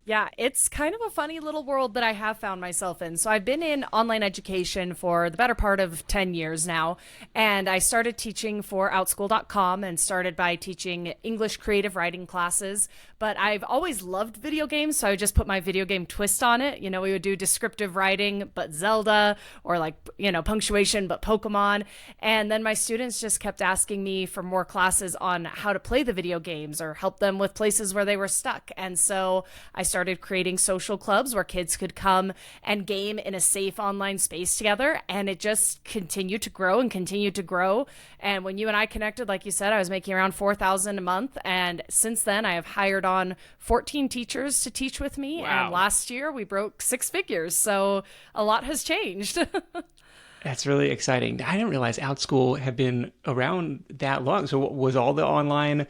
Yeah, it's kind of a funny little world that I have found myself in. So I've been in online education for the better part of 10 years now, and I started teaching for outschool.com and started by teaching English creative writing classes. But I've always loved video games, so I would just put my video game twist on it. We would do descriptive writing, but Zelda, or like, punctuation, but Pokemon. And then my students just kept asking me for more classes on how to play the video games or help them with places where they were stuck. And so I started creating social clubs where kids could come and game in a safe online space together. And it just continued to grow and continue to grow. And when you and I connected, like you said, I was making around $4,000 a month. And since then, I have hired on 14 teachers to teach with me. Wow. And last year, we broke six figures. So a lot has changed. That's really exciting. I didn't realize OutSchool had been around that long. So was all the online,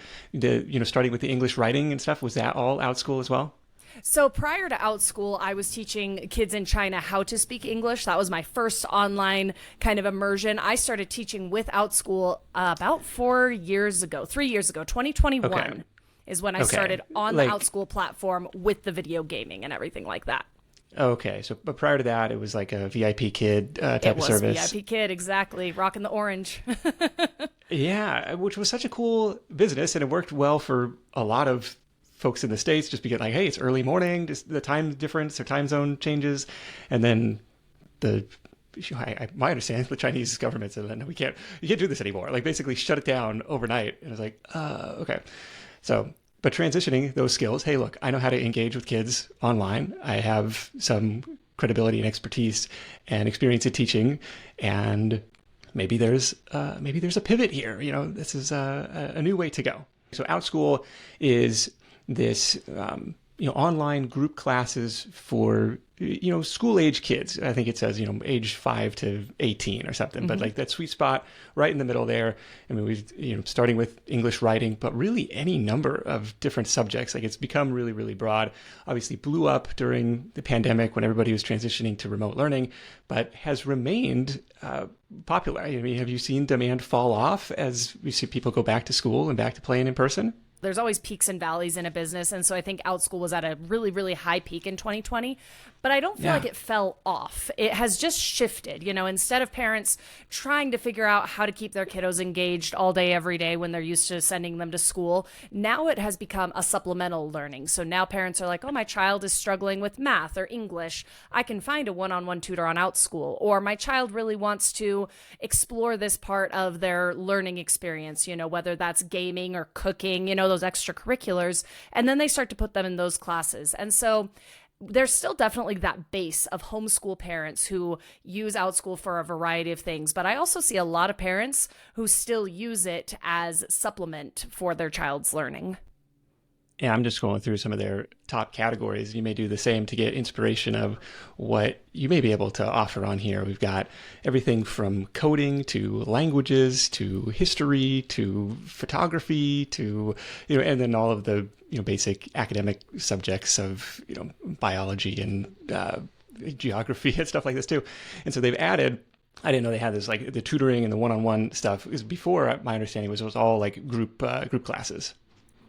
starting with the English writing and stuff, was that all OutSchool as well? So prior to OutSchool, I was teaching kids in China how to speak English. That was my first online kind of immersion. I started teaching with OutSchool about 4 years ago, 3 years ago, 2021 Okay. is when I started on the OutSchool platform with the video gaming and everything like that. Okay, but prior to that, it was like a VIP kid type of service. It was VIP kid, exactly, rocking the orange. Yeah, which was such a cool business, and it worked well for a lot of folks in the States, just because like, hey, it's early morning, just the time difference or time zone changes, and then my understanding, the Chinese government said, no, you can't do this anymore. Like basically shut it down overnight. And I was like, okay. So, but transitioning those skills, hey, look, I know how to engage with kids online. I have some credibility and expertise and experience in teaching, and maybe there's a pivot here. This is a new way to go. So OutSchool is this online group classes for school age kids. I think it says age 5 to 18 or something, but like that sweet spot right in the middle there. I mean, we starting with English writing, but really any number of different subjects. Like it's become really, really broad. Obviously blew up during the pandemic when everybody was transitioning to remote learning, but has remained popular. I mean, have you seen demand fall off as we see people go back to school and back to playing in person? There's always peaks and valleys in a business. And so I think OutSchool was at a really, really high peak in 2020, but I don't feel like it fell off. It has just shifted. Instead of parents trying to figure out how to keep their kiddos engaged all day, every day when they're used to sending them to school, now it has become a supplemental learning. So now parents are like, oh, my child is struggling with math or English. I can find a one-on-one tutor on OutSchool. Or my child really wants to explore this part of their learning experience, whether that's gaming or cooking, those extracurriculars, and then they start to put them in those classes. And so there's still definitely that base of homeschool parents who use OutSchool for a variety of things, but I also see a lot of parents who still use it as supplement for their child's learning. Yeah, I'm just going through some of their top categories. You may do the same to get inspiration of what you may be able to offer on here. We've got everything from coding to languages to history to photography to, and then all of the, basic academic subjects of, biology and geography and stuff like this too. And so they've added, I didn't know they had this, like the tutoring and the one-on-one stuff, because before my understanding was it was all like group classes.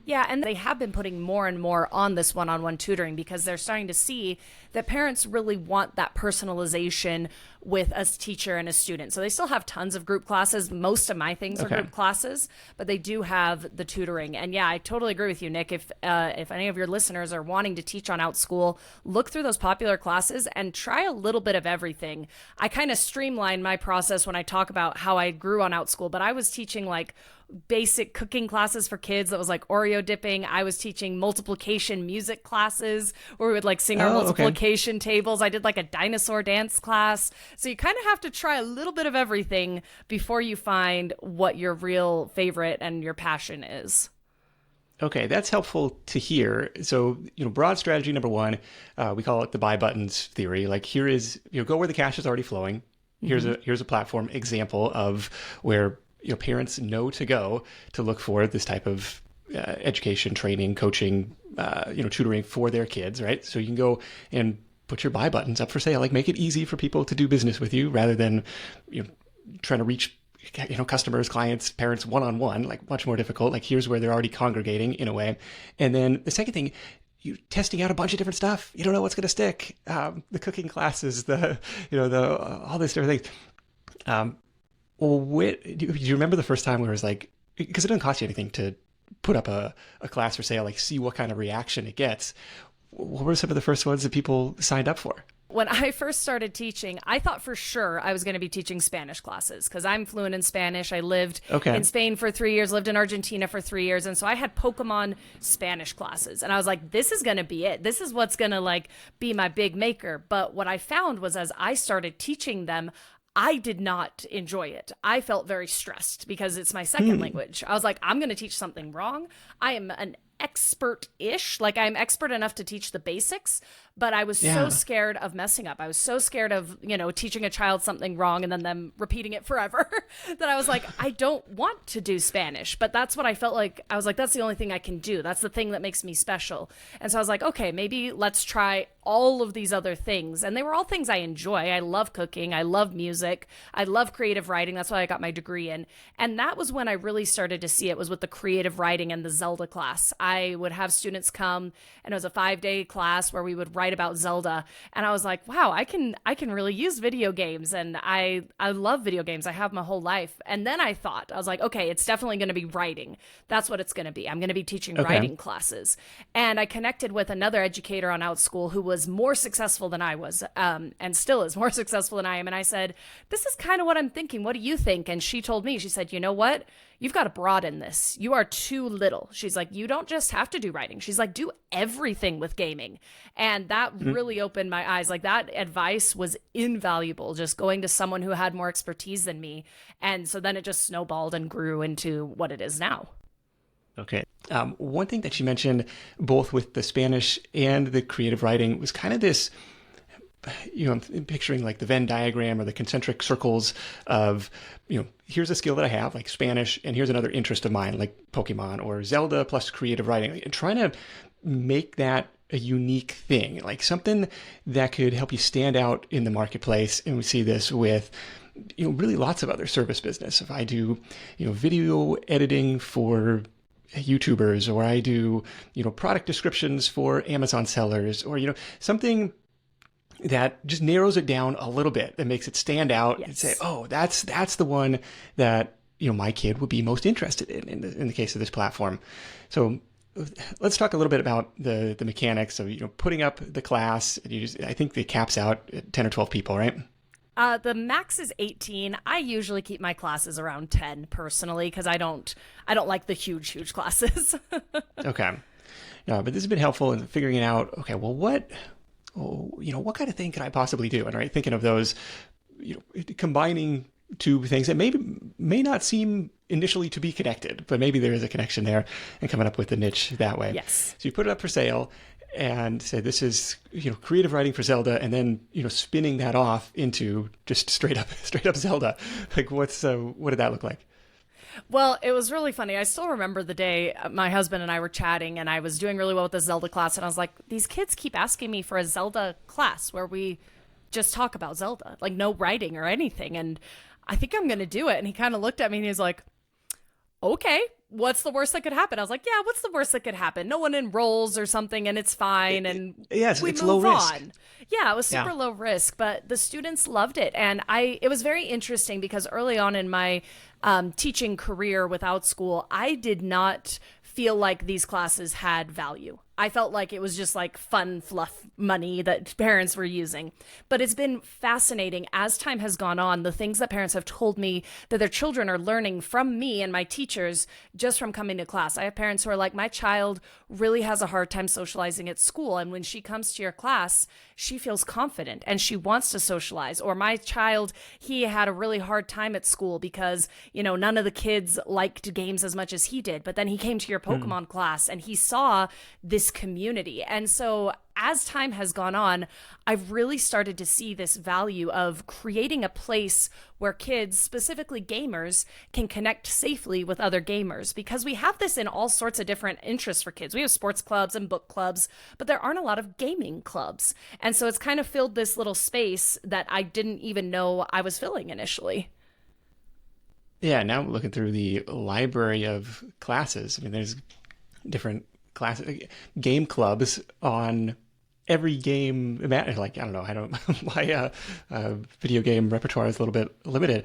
Yeah, and they have been putting more and more on this one-on-one tutoring because they're starting to see that parents really want that personalization with a teacher and a student. So they still have tons of group classes. Most of my things are group classes, but they do have the tutoring. And yeah, I totally agree with you, Nick. If any of your listeners are wanting to teach on OutSchool, look through those popular classes and try a little bit of everything. I kind of streamline my process when I talk about how I grew on OutSchool, but I was teaching like basic cooking classes for kids that was like Oreo dipping. I was teaching multiplication music classes where we would like sing our multiplication tables. I did like a dinosaur dance class. So you kind of have to try a little bit of everything before you find what your real favorite and your passion is. Okay, that's helpful to hear. So, broad strategy number one, we call it the buy buttons theory. Like here is, go where the cash is already flowing. Here's a platform example of where parents know to go to look for this type of education, training, coaching, tutoring for their kids, right? So you can go and put your buy buttons up for sale, like make it easy for people to do business with you rather than, trying to reach, customers, clients, parents one-on-one, like much more difficult. Like here's where they're already congregating in a way. And then the second thing, you testing out a bunch of different stuff. You don't know what's going to stick. The cooking classes, all this different things. Do you remember the first time where it was like, because it doesn't cost you anything to put up a class for sale, like see what kind of reaction it gets. What were some of the first ones that people signed up for? When I first started teaching, I thought for sure I was going to be teaching Spanish classes because I'm fluent in Spanish. I lived in Spain for 3 years, lived in Argentina for 3 years. And so I had Pokemon Spanish classes. And I was like, this is going to be it. This is what's going to like be my big maker. But what I found was as I started teaching them, I did not enjoy it. I felt very stressed because it's my second language. I was like, I'm going to teach something wrong. I am an expert-ish. Like I'm expert enough to teach the basics, but I was so scared of messing up. I was so scared of, teaching a child something wrong and then them repeating it forever that I was like, I don't want to do Spanish, but that's what I felt like. I was like, that's the only thing I can do. That's the thing that makes me special. And so I was like, okay, maybe let's try all of these other things. And they were all things I enjoy. I love cooking. I love music. I love creative writing. That's what I got my degree in. And that was when I really started to see it, was with the creative writing and the Zelda class. I would have students come, and it was a 5-day class where we would write about Zelda. And I was like, wow, I can really use video games. And I love video games. I have my whole life. And then I was like, okay, it's definitely going to be writing. That's what it's going to be. I'm going to be teaching writing classes. And I connected with another educator on Outschool who was more successful than I was, and still is more successful than I am. And I said, this is kind of what I'm thinking. What do you think? And she told me, she said, you know what? You've got to broaden this. You are too little. She's like, you don't just have to do writing. She's like, do everything with gaming. And that really opened my eyes. Like that advice was invaluable, just going to someone who had more expertise than me. And so then it just snowballed and grew into what it is now. Okay. One thing that you mentioned, both with the Spanish and the creative writing, was kind of this, I'm picturing like the Venn diagram or the concentric circles of, here's a skill that I have, like Spanish, and here's another interest of mine, like Pokemon or Zelda plus creative writing, and trying to make that a unique thing, like something that could help you stand out in the marketplace. And we see this with really lots of other service business. If I do, video editing for YouTubers, or I do, product descriptions for Amazon sellers, or, something that just narrows it down a little bit, that makes it stand out and say, oh, that's the one that, my kid would be most interested in the case of this platform. So let's talk a little bit about the mechanics of, putting up the class. I think the cap's out at 10 or 12 people, right? The max is 18. I usually keep my classes around 10 personally, because I don't like the huge classes. Okay. No, but this has been helpful in figuring out, okay, well, what kind of thing could I possibly do? And right, thinking of those, combining two things that may not seem initially to be connected, but maybe there is a connection there, and coming up with a niche that way. Yes. So you put it up for sale and say, this is, creative writing for Zelda, and then, spinning that off into just straight up Zelda. Like what did that look like? Well, it was really funny. I still remember the day my husband and I were chatting, and I was doing really well with the Zelda class. And I was like, these kids keep asking me for a Zelda class where we just talk about Zelda, like no writing or anything. And I think I'm going to do it. And he kind of looked at me and he was like, okay, what's the worst that could happen? I was like, yeah, what's the worst that could happen? No one enrolls or something, and it's fine. And yes, we it's move low risk. on. Yeah, it was super low risk, but the students loved it. And it was very interesting because early on in my teaching career with Outschool, I did not feel like these classes had value. I felt like it was just like fun, fluff money that parents were using. But it's been fascinating as time has gone on, the things that parents have told me that their children are learning from me and my teachers just from coming to class. I have parents who are like, my child really has a hard time socializing at school. And when she comes to your class, she feels confident and she wants to socialize. Or my child, he had a really hard time at school because, none of the kids liked games as much as he did. But then he came to your Pokemon class and he saw this community. And so as time has gone on, I've really started to see this value of creating a place where kids, specifically gamers, can connect safely with other gamers, because we have this in all sorts of different interests for kids. We have sports clubs and book clubs, but there aren't a lot of gaming clubs. And so it's kind of filled this little space that I didn't even know I was filling initially. Yeah, now looking through the library of classes, I mean, there's different game clubs on every game. Like, I don't know, my video game repertoire is a little bit limited,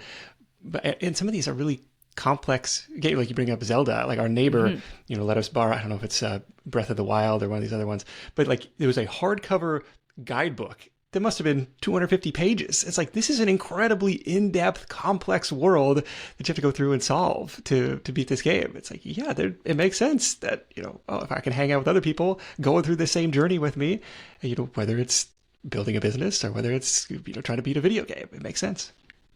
and some of these are really complex games. Like you bring up Zelda, like our neighbor, let us borrow, I don't know if it's Breath of the Wild or one of these other ones, but like there was a hardcover guidebook that must have been 250 pages. It's like, this is an incredibly in-depth, complex world that you have to go through and solve to beat this game. It's like, yeah, it makes sense that, if I can hang out with other people going through the same journey with me, whether it's building a business or whether it's, trying to beat a video game, it makes sense.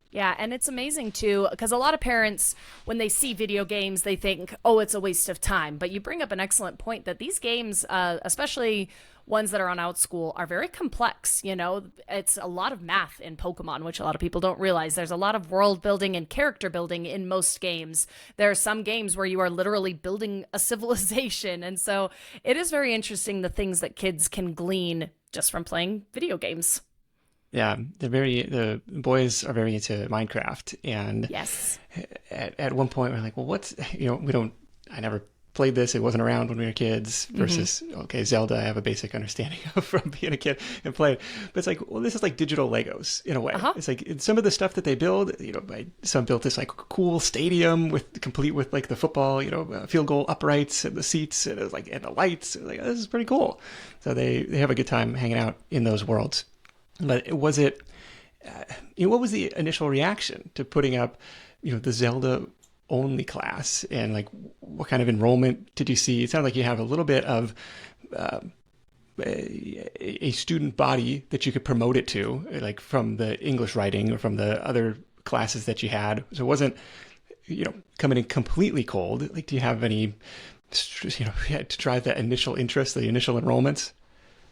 Yeah, and it's amazing too, because a lot of parents, when they see video games, they think, oh, it's a waste of time. But you bring up an excellent point that these games, especially ones that are on Outschool, are very complex. It's a lot of math in Pokemon, which a lot of people don't realize. There's a lot of world building and character building in most games. There are some games where you are literally building a civilization. And so it is very interesting, the things that kids can glean just from playing video games. Yeah, the boys are very into Minecraft, and yes, at one point we're like, well, I never played this. It wasn't around when we were kids versus, okay, Zelda, I have a basic understanding of from being a kid and playing. But it's like, well, this is like digital Legos in a way. It's like some of the stuff that they build, some built this like cool stadium complete with like the football, field goal uprights and the seats and and the lights. Like, this is pretty cool. So they have a good time hanging out in those worlds. But what was the initial reaction to putting up, the Zelda only class, and like what kind of enrollment did you see? It sounds like you have a little bit of a student body that you could promote it to, like from the English writing or from the other classes that you had. So it wasn't, coming in completely cold. Like, do you have any, to drive that initial interest, the initial enrollments?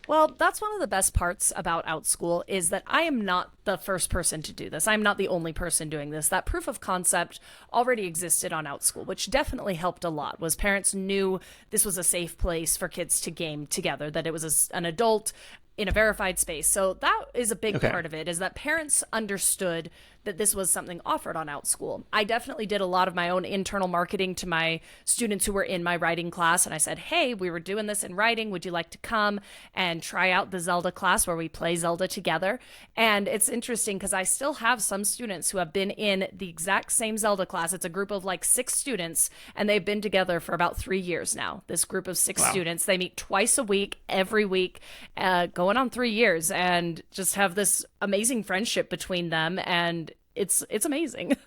Well, that's one of the best parts about Outschool is that I am not the first person to do this. I'm not the only person doing this. That proof of concept already existed on Outschool, which definitely helped a lot, was parents knew this was a safe place for kids to game together, that it was an adult in a verified space. So that is a big part of it, is that parents understood that this was something offered on Outschool. I definitely did a lot of my own internal marketing to my students who were in my writing class. And I said, hey, we were doing this in writing. Would you like to come and try out the Zelda class where we play Zelda together? And it's interesting because I still have some students who have been in the exact same Zelda class. It's a group of like 6 students, and they've been together for about 3 years now. This group of 6 students, they meet twice a week, every week, going on 3 years, and just have this amazing friendship between them. And it's amazing.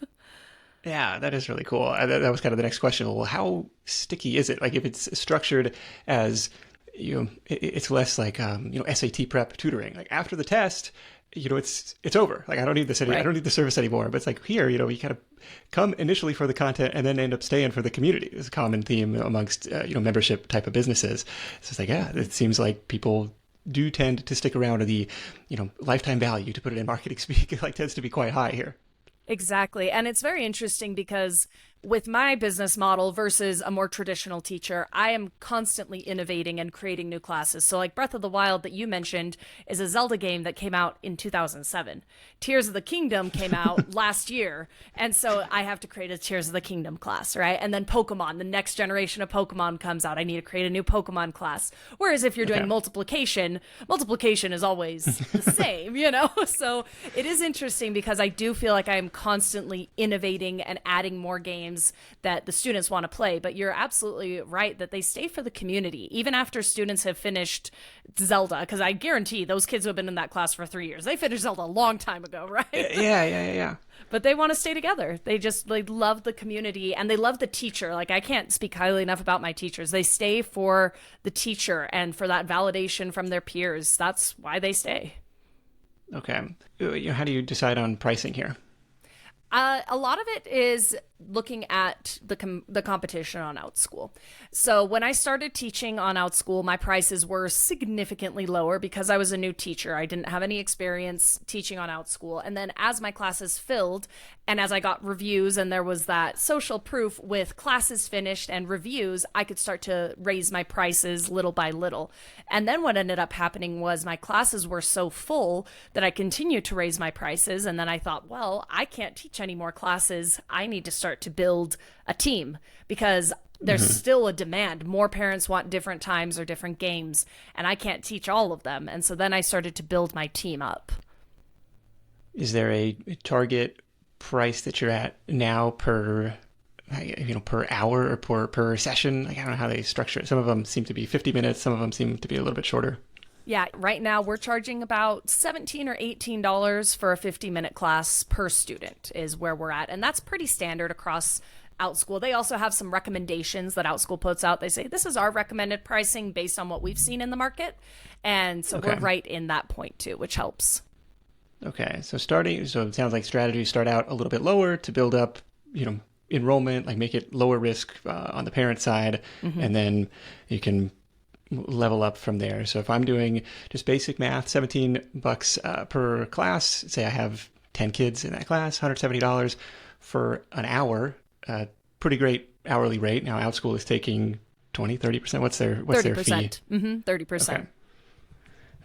Yeah, that is really cool. That was kind of the next question. Well, how sticky is it? Like, if it's structured as, it's less like, SAT prep tutoring. Like, after the test, it's over. Like, I don't need this I don't need the service anymore. But it's like here, you kind of come initially for the content and then end up staying for the community. It's a common theme amongst, membership type of businesses. So it's like, yeah, it seems like people do tend to stick around, to the, lifetime value, to put it in marketing speak, like tends to be quite high here. Exactly. And it's very interesting because with my business model versus a more traditional teacher, I am constantly innovating and creating new classes. So like Breath of the Wild that you mentioned is a Zelda game that came out in 2007. Tears of the Kingdom came out last year. And so I have to create a Tears of the Kingdom class, right? And then Pokemon, the next generation of Pokemon comes out. I need to create a new Pokemon class. Whereas if you're doing multiplication is always the same, So it is interesting because I do feel like I'm constantly innovating and adding more games that the students want to play. But you're absolutely right that they stay for the community, even after students have finished Zelda, because I guarantee those kids who have been in that class for 3 years, they finished Zelda a long time ago, right? Yeah. But they want to stay together. They love the community, and they love the teacher. Like, I can't speak highly enough about my teachers. They stay for the teacher and for that validation from their peers. That's why they stay. Okay. How do you decide on pricing here? A lot of it is looking at the competition on Outschool. So when I started teaching on Outschool, my prices were significantly lower because I was a new teacher. I didn't have any experience teaching on Outschool. And then as my classes filled and as I got reviews and there was that social proof with classes finished and reviews, I could start to raise my prices little by little. And then what ended up happening was my classes were so full that I continued to raise my prices. And then I thought, well, I can't teach any more classes. I need to start start to build a team, because there's still a demand. More parents want different times or different games, and I can't teach all of them. And so then I started to build my team up. Is there a target price that you're at now per hour or per session? Like, I don't know how they structure it. Some of them seem to be 50 minutes. Some of them seem to be a little bit shorter. Yeah, right now we're charging about $17 or $18 for a 50-minute class per student is where we're at. And that's pretty standard across OutSchool. They also have some recommendations that OutSchool puts out. They say, this is our recommended pricing based on what we've seen in the market. And so we're right in that point too, which helps. Okay, so it sounds like strategies start out a little bit lower to build up, enrollment, like make it lower risk on the parent side, and then you can level up from there. So if I'm doing just basic math, $17 per class, say I have 10 kids in that class, $170 for an hour, pretty great hourly rate. Now OutSchool is taking 20-30%. What's their fee? 30%.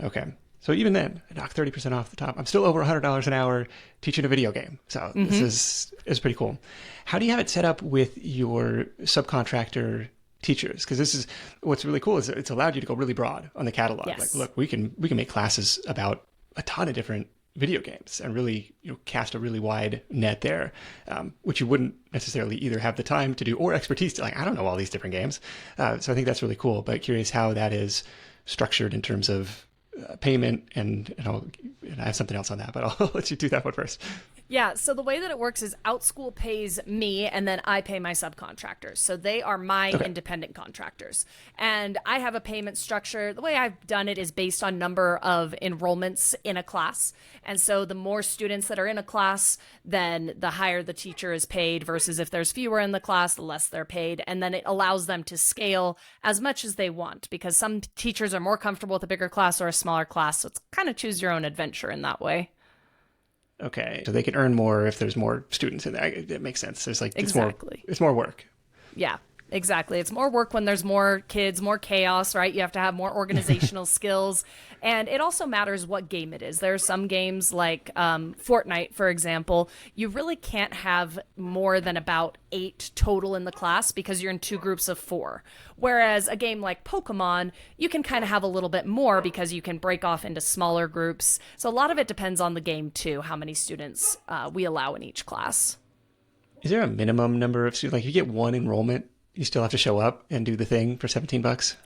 Okay. So even then, I knock 30% off the top. I'm still over $100 an hour teaching a video game. So this is pretty cool. How do you have it set up with your subcontractor teachers? Because this is what's really cool is it's allowed you to go really broad on the catalog. Yes. Like, look, we can make classes about a ton of different video games and really cast a really wide net there, which you wouldn't necessarily either have the time to do or expertise to. Like, I don't know all these different games. So I think that's really cool. But curious how that is structured in terms of payment, and I have something else on that, but I'll let you do that one first. Yeah, so the way that it works is OutSchool pays me and then I pay my subcontractors. So they are my independent contractors. And I have a payment structure. The way I've done it is based on number of enrollments in a class. And so the more students that are in a class, then the higher the teacher is paid, versus if there's fewer in the class, the less they're paid. And then it allows them to scale as much as they want, because some teachers are more comfortable with a bigger class or a smaller class. So it's kind of choose your own adventure in that way. Okay, so they can earn more if there's more students in there. It makes sense. There's like exactly. It's more work. Yeah, exactly. It's more work when there's more kids, more chaos, right? You have to have more organizational skills. And it also matters what game it is. There are some games like Fortnite, for example, you really can't have more than about 8 total in the class because you're in 2 groups of 4. Whereas a game like Pokemon, you can kind of have a little bit more because you can break off into smaller groups. So a lot of it depends on the game too, how many students we allow in each class. Is there a minimum number of students? Like, if you get 1 enrollment, you still have to show up and do the thing for $17?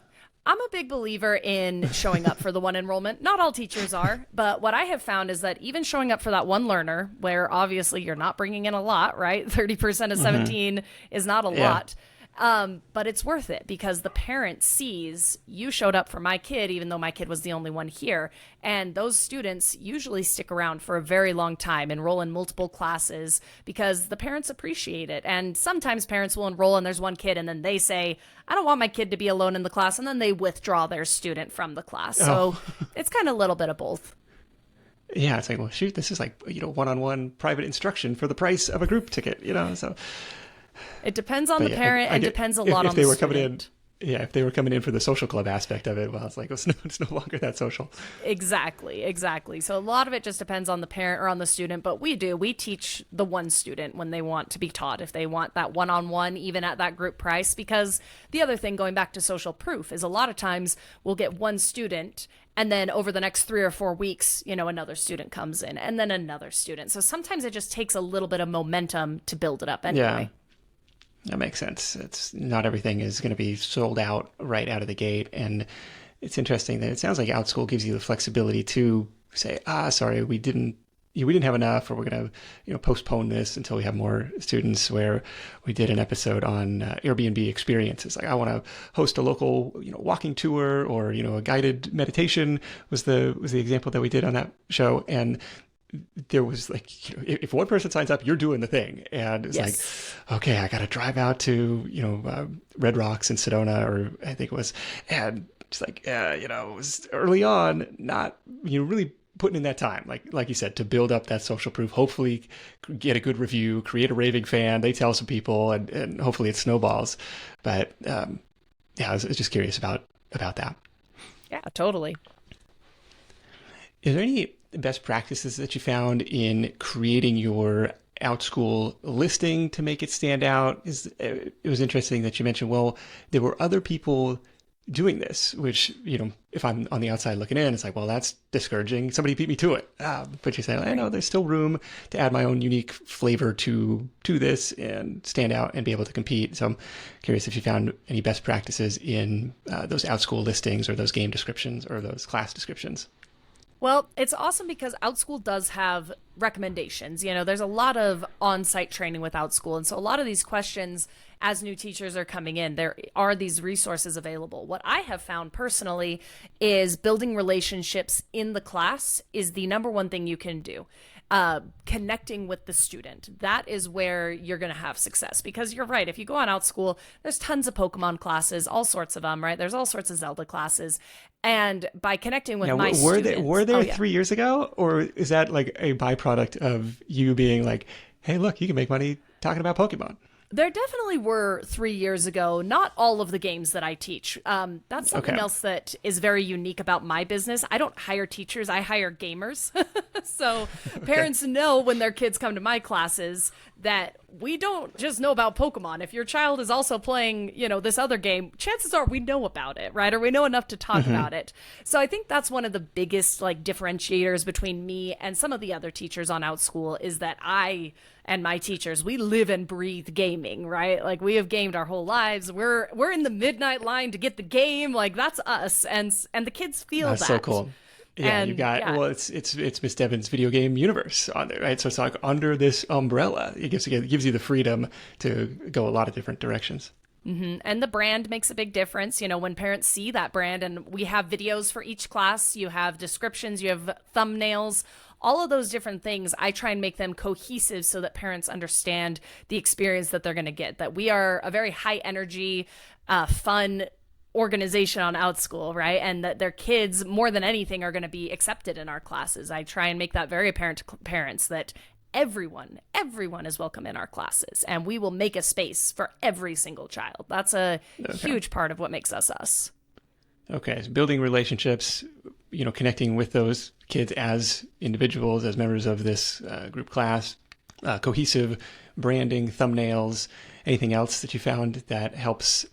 I'm a big believer in showing up for the 1 enrollment. Not all teachers are, but what I have found is that even showing up for that 1 learner, where obviously you're not bringing in a lot, right? 30% of 17 is not a lot. But it's worth it because the parent sees you showed up for my kid, even though my kid was the only one here. And those students usually stick around for a very long time, enroll in multiple classes because the parents appreciate it. And sometimes parents will enroll and there's one kid and then they say, I don't want my kid to be alone in the class. And then they withdraw their student from the class. So it's kind of a little bit of both. Yeah, it's like, well, shoot, this is like, one-on-one private instruction for the price of a group ticket, so... It depends on the parent and depends a lot on the student. If they were coming in for the social club aspect of it, well, it's like, it's no longer that social. Exactly. So a lot of it just depends on the parent or on the student, but we teach the one student when they want to be taught, if they want that one-on-one, even at that group price. Because the other thing, going back to social proof, is a lot of times we'll get one student and then over the next 3 or 4 weeks, another student comes in and then another student. So sometimes it just takes a little bit of momentum to build it up anyway. Yeah. That makes sense. It's not everything is going to be sold out right out of the gate. And it's interesting that it sounds like OutSchool gives you the flexibility to say, sorry, we didn't have enough, or we're going to, postpone this until we have more students. Where we did an episode on Airbnb experiences. Like, I want to host a local, walking tour, or, a guided meditation was the example that we did on that show. And there was like, if one person signs up, you're doing the thing. And it's like, okay, I got to drive out to, Red Rocks in Sedona, or I think it was, and it's like, it was early on, not, really putting in that time, like you said, to build up that social proof, hopefully get a good review, create a raving fan, they tell some people, and hopefully it snowballs. But I was just curious about that. Yeah, totally. Is there any best practices that you found in creating your OutSchool listing to make it stand out? It was interesting that you mentioned, well, there were other people doing this, which, if I'm on the outside looking in, it's like, well, that's discouraging. Somebody beat me to it. But you say, I know there's still room to add my own unique flavor to this and stand out and be able to compete. So I'm curious if you found any best practices in those OutSchool listings or those game descriptions or those class descriptions. Well, it's awesome because OutSchool does have recommendations. There's a lot of on-site training with OutSchool. And so a lot of these questions as new teachers are coming in, there are these resources available. What I have found personally is building relationships in the class is the number one thing you can do. Connecting with the student. That is where you're going to have success, because you're right. If you go on OutSchool, there's tons of Pokemon classes, all sorts of them, right? There's all sorts of Zelda classes. And by connecting with my students... Were there 3 years ago? Or is that like a byproduct of you being like, hey, look, you can make money talking about Pokemon? There definitely were 3 years ago. Not all of the games that I teach. That's something else that is very unique about my business. I don't hire teachers. I hire gamers. So parents know when their kids come to my classes that we don't just know about Pokemon. If your child is also playing, this other game, chances are we know about it, right? Or we know enough to talk about it. So I think that's one of the biggest differentiators between me and some of the other teachers on OutSchool is that I and my teachers, we live and breathe gaming, right? Like we have gamed our whole lives. We're in the midnight line to get the game. Like that's us. And the kids feel that. That's so cool. Yeah, you got, well, it's Miss Devyn's video game universe on there, right? So it's like under this umbrella. It gives you the freedom to go a lot of different directions. Mm-hmm. And the brand makes a big difference. When parents see that brand, and we have videos for each class, you have descriptions, you have thumbnails, all of those different things, I try and make them cohesive so that parents understand the experience that they're going to get, that we are a very high energy, fun organization on OutSchool, right? And that their kids, more than anything, are going to be accepted in our classes. I try and make that very apparent to parents that everyone is welcome in our classes, and we will make a space for every single child. That's a huge part of what makes us us. Okay, so building relationships, connecting with those kids as individuals, as members of this group class, cohesive branding, thumbnails, anything else that you found that helps,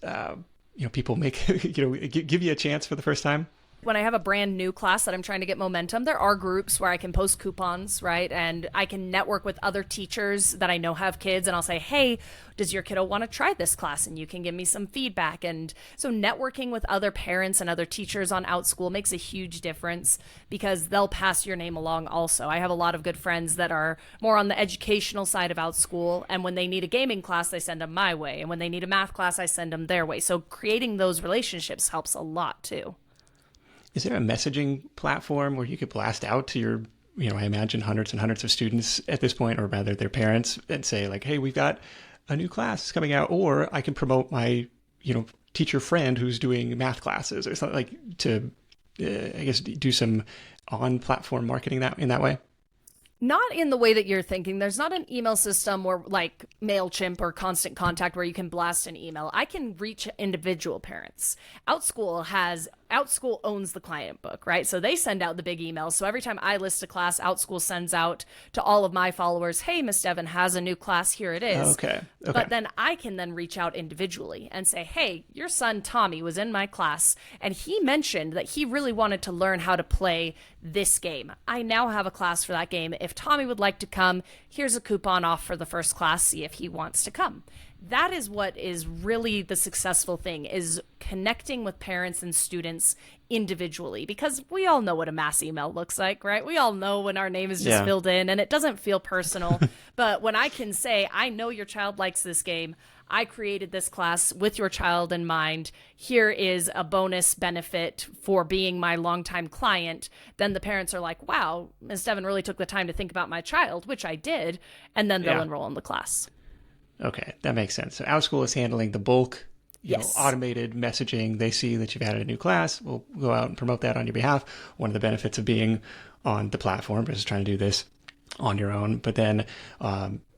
people make, give you a chance for the first time? When I have a brand new class that I'm trying to get momentum, there are groups where I can post coupons, right? And I can network with other teachers that I know have kids, and I'll say, hey, does your kiddo want to try this class? And you can give me some feedback. And so networking with other parents and other teachers on OutSchool makes a huge difference because they'll pass your name along also. I have a lot of good friends that are more on the educational side of OutSchool, and when they need a gaming class, they send them my way. And when they need a math class, I send them their way. So creating those relationships helps a lot too. Is there a messaging platform where you could blast out to your, I imagine hundreds and hundreds of students at this point, or rather their parents, and say like, hey, we've got a new class coming out, or I can promote my, teacher friend who's doing math classes or something, like to, I guess, do some on-platform marketing in that way? Not in the way that you're thinking. There's not an email system or like MailChimp or Constant Contact where you can blast an email. I can reach individual parents. OutSchool owns the client book, right? So they send out the big emails. So every time I list a class, OutSchool sends out to all of my followers, hey, Miss Devyn has a new class, here it is. Okay. But then I can then reach out individually and say, hey, your son Tommy was in my class and he mentioned that he really wanted to learn how to play this game. I now have a class for that game. If Tommy would like to come, here's a coupon off for the first class, see if he wants to come. That is what is really the successful thing, is connecting with parents and students individually, because we all know what a mass email looks like, right? We all know when our name is just filled in and it doesn't feel personal. But when I can say, I know your child likes this game, I created this class with your child in mind, here is a bonus benefit for being my longtime client, then the parents are like, wow, Ms. Devyn really took the time to think about my child, which I did, and then they'll enroll in the class. Okay, that makes sense. So OutSchool is handling the bulk, Yes. Automated messaging. They see that you've added a new class. We'll go out and promote that on your behalf. One of the benefits of being on the platform is trying to do this on your own. But then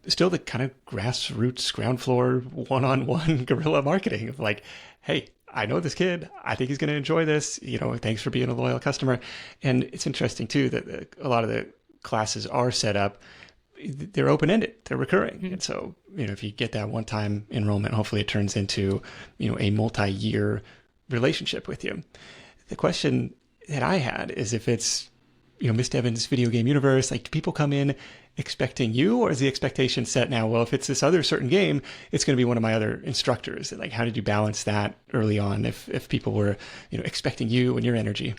still the kind of grassroots, ground floor, one-on-one guerrilla marketing of like, hey, I know this kid. I think he's going to enjoy this. Thanks for being a loyal customer. And it's interesting, too, that a lot of the classes are set up they're open-ended, they're recurring. And so, if you get that one-time enrollment, hopefully it turns into, a multi-year relationship with you. The question that I had is if it's, Miss Devyn's video game universe, like, do people come in expecting you, or is the expectation set now, well, if it's this other certain game, it's going to be one of my other instructors? Like, how did you balance that early on if people were, expecting you and your energy?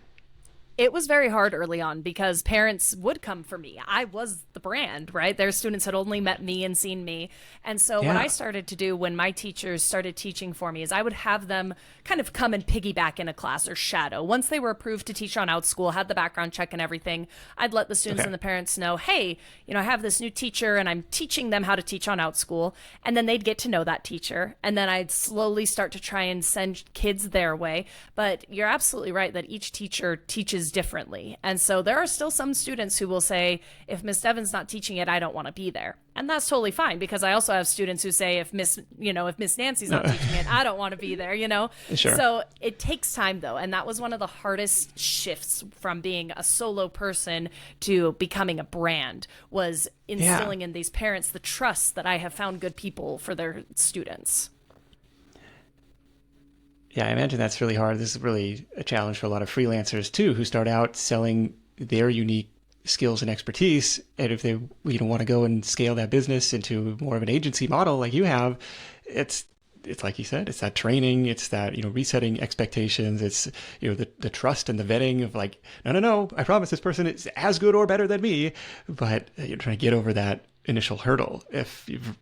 It was very hard early on because parents would come for me. I was the brand, right? Their students had only met me and seen me. And so what I started to do when my teachers started teaching for me is I would have them kind of come and piggyback in a class or shadow. Once they were approved to teach on OutSchool, had the background check and everything, I'd let the students and the parents know, hey, I have this new teacher and I'm teaching them how to teach on OutSchool. And then they'd get to know that teacher. And then I'd slowly start to try and send kids their way. But you're absolutely right that each teacher teaches differently. And so there are still some students who will say, if Miss Devyn's not teaching it, I don't want to be there. And that's totally fine, because I also have students who say, if Miss Nancy's not teaching it, I don't want to be there, Sure. So it takes time though. And that was one of the hardest shifts from being a solo person to becoming a brand, was instilling in these parents the trust that I have found good people for their students. Yeah, I imagine that's really hard. This is really a challenge for a lot of freelancers too, who start out selling their unique skills and expertise. And if they want to go and scale that business into more of an agency model like you have, it's like you said, it's that training, it's that, resetting expectations, it's, the trust and the vetting of like, no, I promise this person is as good or better than me. But you're trying to get over that initial hurdle if you've,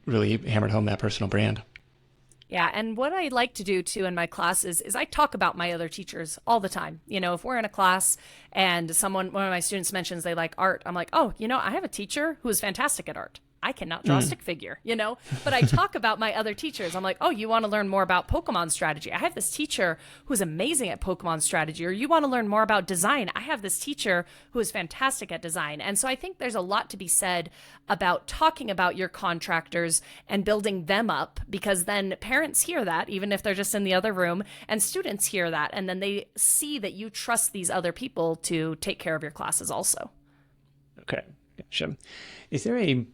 really hammered home that personal brand. Yeah, and what I like to do too in my classes is I talk about my other teachers all the time. If we're in a class and one of my students mentions they like art, I'm like, oh, I have a teacher who is fantastic at art. I cannot draw a stick figure, but I talk about my other teachers. I'm like, oh, you want to learn more about Pokemon strategy? I have this teacher who's amazing at Pokemon strategy. Or you want to learn more about design? I have this teacher who is fantastic at design. And so I think there's a lot to be said about talking about your contractors and building them up, because then parents hear that, even if they're just in the other room, and students hear that. And then they see that you trust these other people to take care of your classes also. Okay. Gotcha. Is there a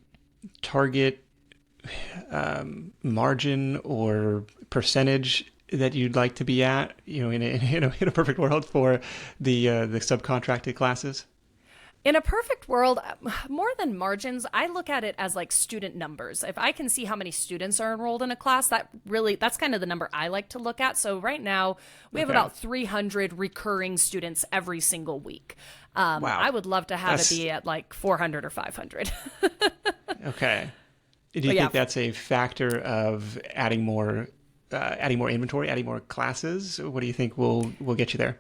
target margin or percentage that you'd like to be at, in a perfect world for the subcontracted classes? In a perfect world, more than margins, I look at it as like student numbers. If I can see how many students are enrolled in a class, that's kind of the number I like to look at. So right now we have about 300 recurring students every single week. Wow. I would love to have it be at like 400 or 500. Okay. Do you think that's a factor of adding more inventory, adding more classes? What do you think will get you there?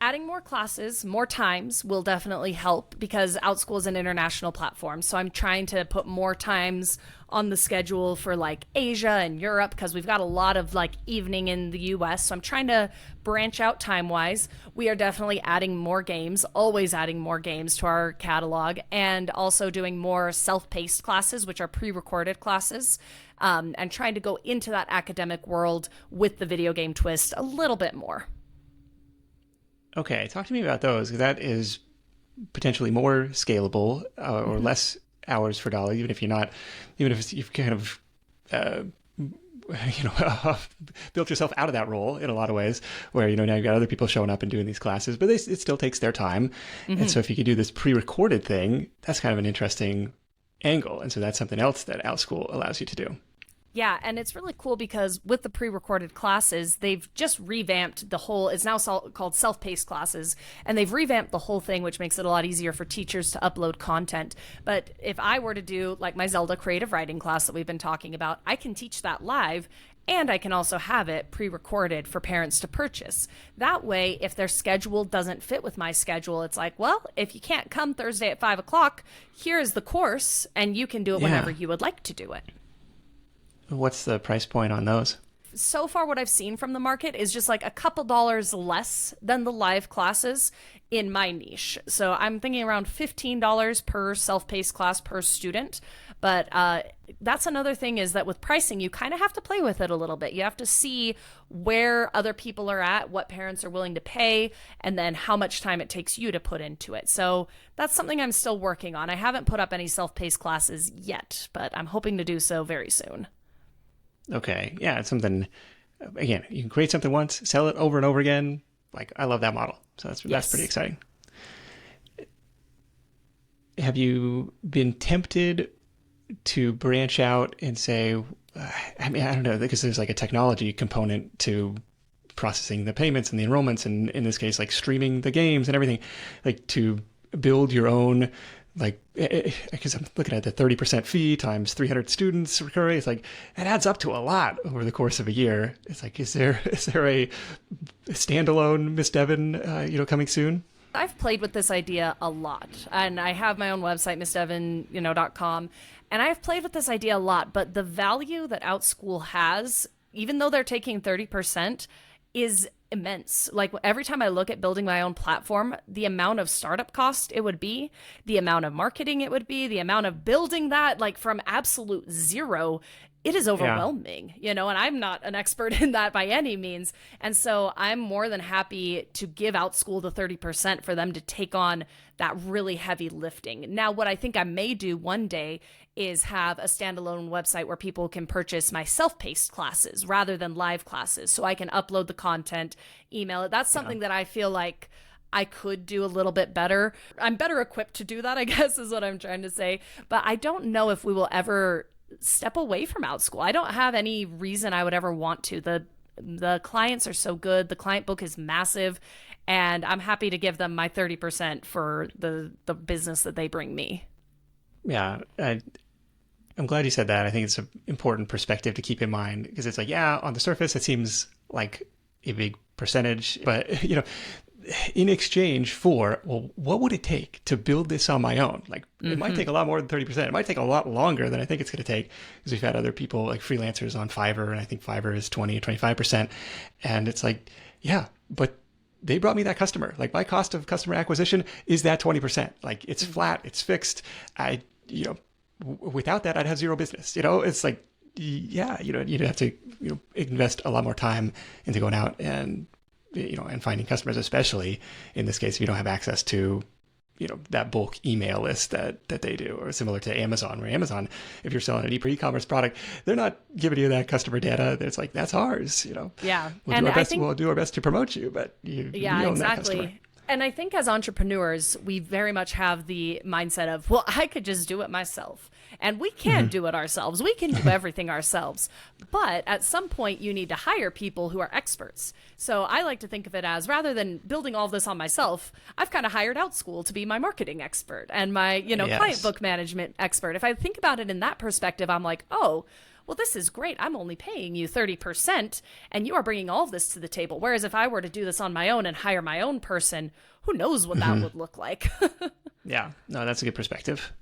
Adding more classes, more times will definitely help, because OutSchool is an international platform. So I'm trying to put more times on the schedule for like Asia and Europe, because we've got a lot of like evening in the US. So I'm trying to branch out time-wise. We are definitely adding more games, always adding more games to our catalog, and also doing more self-paced classes, which are pre-recorded classes, and trying to go into that academic world with the video game twist a little bit more. Okay, talk to me about those, because that is potentially more scalable or less hours for dollar, even if you've kind of built yourself out of that role in a lot of ways, where now you've got other people showing up and doing these classes, but it still takes their time. And so if you could do this pre-recorded thing, that's kind of an interesting angle, and so that's something else that OutSchool allows you to do. Yeah, and it's really cool because with the pre-recorded classes, they've just revamped the whole, it's now called self-paced classes, and they've revamped the whole thing, which makes it a lot easier for teachers to upload content. But if I were to do like my Zelda creative writing class that we've been talking about, I can teach that live, and I can also have it pre-recorded for parents to purchase. That way, if their schedule doesn't fit with my schedule, it's like, well, if you can't come Thursday at 5 o'clock, here's the course, and you can do it whenever you would like to do it. What's the price point on those? so far what I've seen from the market is just like a couple dollars less than the live classes in my niche. So I'm thinking around $15 per self-paced class per student. But that's another thing, is that with pricing, you kind of have to play with it a little bit. You have to see where other people are at, what parents are willing to pay, and then how much time it takes you to put into it. So that's something I'm still working on. I haven't put up any self-paced classes yet, but I'm hoping to do so very soon. Okay. Yeah, it's something, again, you can create something once, sell it over and over again. Like, I love that model. So that's pretty exciting. Have you been tempted to branch out and say, I mean, I don't know, because there's like a technology component to processing the payments and the enrollments, and in this case, like streaming the games and everything, like to build your own, like, because I'm looking at the 30% fee times 300 students recurring. It's like, that adds up to a lot over the course of a year. It's like, is there a standalone Miss Devyn, coming soon? I've played with this idea a lot, and I have my own website, missdevyn.com, and I've played with this idea a lot, but the value that OutSchool has, even though they're taking 30%, is immense. Like, every time I look at building my own platform, the amount of startup cost it would be, the amount of marketing it would be, the amount of building that, like, from absolute zero, it is overwhelming, and I'm not an expert in that by any means. And so I'm more than happy to give OutSchool the 30% for them to take on that really heavy lifting. Now, what I think I may do one day is have a standalone website where people can purchase my self-paced classes rather than live classes, so I can upload the content, email it. That's something that I feel like I could do a little bit better. I'm better equipped to do that, I guess, is what I'm trying to say. But I don't know if we will ever step away from OutSchool. I don't have any reason I would ever want to. The clients are so good. The client book is massive, and I'm happy to give them my 30% for the business that they bring me. Yeah, I'm glad you said that. I think it's an important perspective to keep in mind, because it's like, yeah, on the surface, it seems like a big percentage, but in exchange for, well, what would it take to build this on my own? Like, it might take a lot more than 30%. It might take a lot longer than I think it's going to take, because we've had other people, like freelancers on Fiverr, and I think Fiverr is 20 or 25%. And it's like, yeah, but they brought me that customer. Like, my cost of customer acquisition is that 20%. Like, it's flat, it's fixed. Without that, I'd have zero business. It's like, yeah, you'd have to invest a lot more time into going out and and finding customers, especially in this case, if you don't have access to, that bulk email list that they do, or similar to Amazon, where Amazon, if you're selling an e-commerce product, they're not giving you that customer data. It's like, that's ours, Yeah. We'll do our best to promote you, but you own that customer. And I think as entrepreneurs, we very much have the mindset of, well, I could just do it myself. And we can do it ourselves. We can do everything ourselves. But at some point, you need to hire people who are experts. So I like to think of it as, rather than building all of this on myself, I've kind of hired OutSchool to be my marketing expert and my, client book management expert. If I think about it in that perspective, I'm like, oh, well, this is great. I'm only paying you 30%, and you are bringing all of this to the table. Whereas if I were to do this on my own and hire my own person, who knows what that would look like? Yeah, no, that's a good perspective.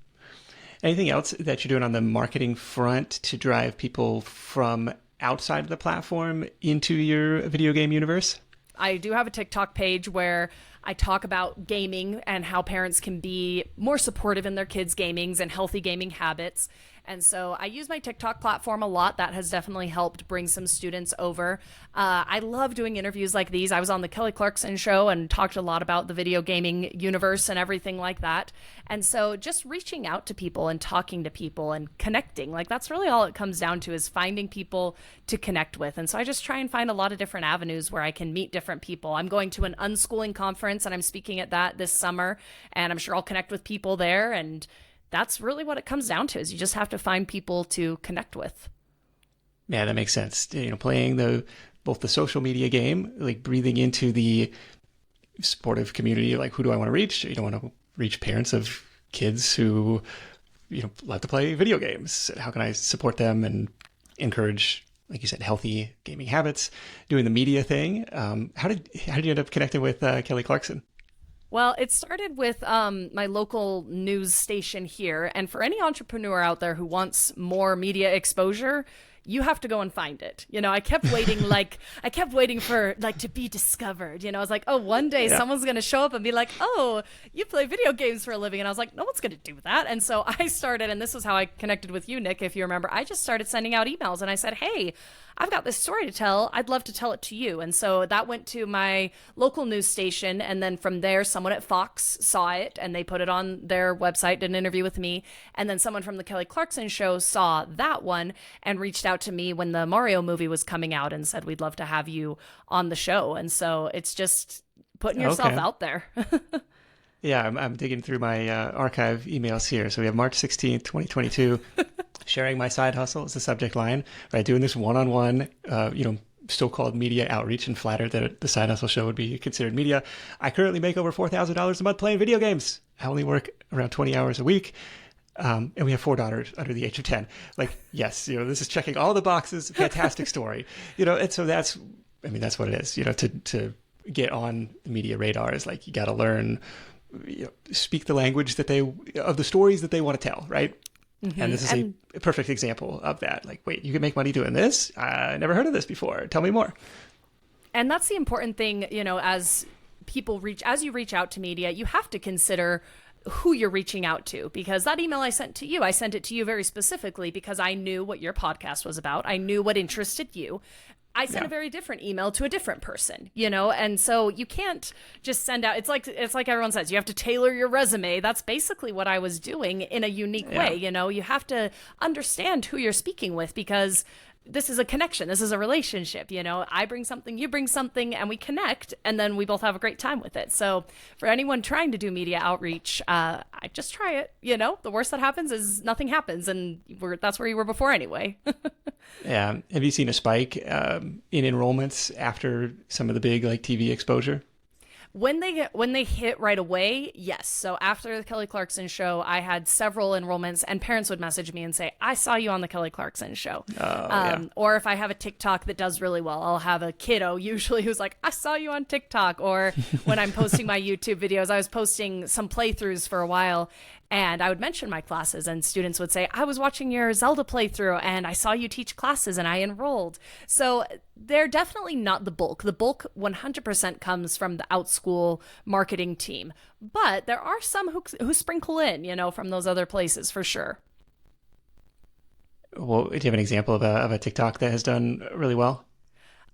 Anything else that you're doing on the marketing front to drive people from outside of the platform into your video game universe? I do have a TikTok page where I talk about gaming and how parents can be more supportive in their kids' gamings and healthy gaming habits. And so I use my TikTok platform a lot. That has definitely helped bring some students over. I love doing interviews like these. I was on the Kelly Clarkson show and talked a lot about the video gaming universe and everything like that. And so just reaching out to people and talking to people and connecting, like, that's really all it comes down to, is finding people to connect with. And so I just try and find a lot of different avenues where I can meet different people. I'm going to an unschooling conference and I'm speaking at that this summer, and I'm sure I'll connect with people there. And that's really what it comes down to, is you just have to find people to connect with. Yeah, that makes sense. Playing both the social media game, like breathing into the supportive community, like, who do I want to reach? You don't want to reach parents of kids who, like to play video games. How can I support them and encourage, like you said, healthy gaming habits? Doing the media thing. How did you end up connecting with Kelly Clarkson? Well, it started with my local news station here. And for any entrepreneur out there who wants more media exposure, you have to go and find it. I kept waiting, I kept waiting for to be discovered. I was like, oh, one day someone's going to show up and be like, oh, you play video games for a living. And I was like, no one's going to do that. And so I started, and this was how I connected with you, Nick, if you remember. I just started sending out emails and I said, hey, I've got this story to tell. I'd love to tell it to you. And so that went to my local news station. And then from there, someone at Fox saw it and they put it on their website, did an interview with me. And then someone from the Kelly Clarkson show saw that one and reached out to me when the Mario movie was coming out and said, we'd love to have you on the show. And so it's just putting yourself out there. Yeah, I'm digging through my archive emails here. So we have March 16th, 2022. Sharing my side hustle is the subject line, right? Doing this one-on-one, so-called media outreach, and flattered that the side hustle show would be considered media. I currently make over $4,000 a month playing video games. I only work around 20 hours a week. And we have 4 daughters under the age of 10. Yes, this is checking all the boxes. Fantastic story. And so that's what it is. To get on the media radar is you got to learn, speak the language of the stories that they want to tell, right? Mm-hmm. And this is a perfect example of that. Wait, you can make money doing this? I never heard of this before. Tell me more. And that's the important thing, as you reach out to media, you have to consider who you're reaching out to, because that email I sent it to you very specifically because I knew what your podcast was about. I knew what interested you. I sent a very different email to a different person, and so you can't just send out. It's like everyone says, you have to tailor your resume. That's basically what I was doing in a unique way. You have to understand who you're speaking with because this is a connection. This is a relationship. I bring something, you bring something, and we connect, and then we both have a great time with it. So for anyone trying to do media outreach, I just try it. The worst that happens is nothing happens, and that's where you were before anyway. Yeah. Have you seen a spike in enrollments after some of the big TV exposure? When they hit right away, yes. So after the Kelly Clarkson show, I had several enrollments, and parents would message me and say, I saw you on the Kelly Clarkson show. Or if I have a TikTok that does really well, I'll have a kiddo usually who's like, I saw you on TikTok. Or when I'm posting my YouTube videos, I was posting some playthroughs for a while, and I would mention my classes, and students would say, I was watching your Zelda playthrough and I saw you teach classes and I enrolled. So they're definitely not the bulk. The bulk 100% comes from the OutSchool marketing team. But there are some who sprinkle in, from those other places for sure. Well, do you have an example of a TikTok that has done really well?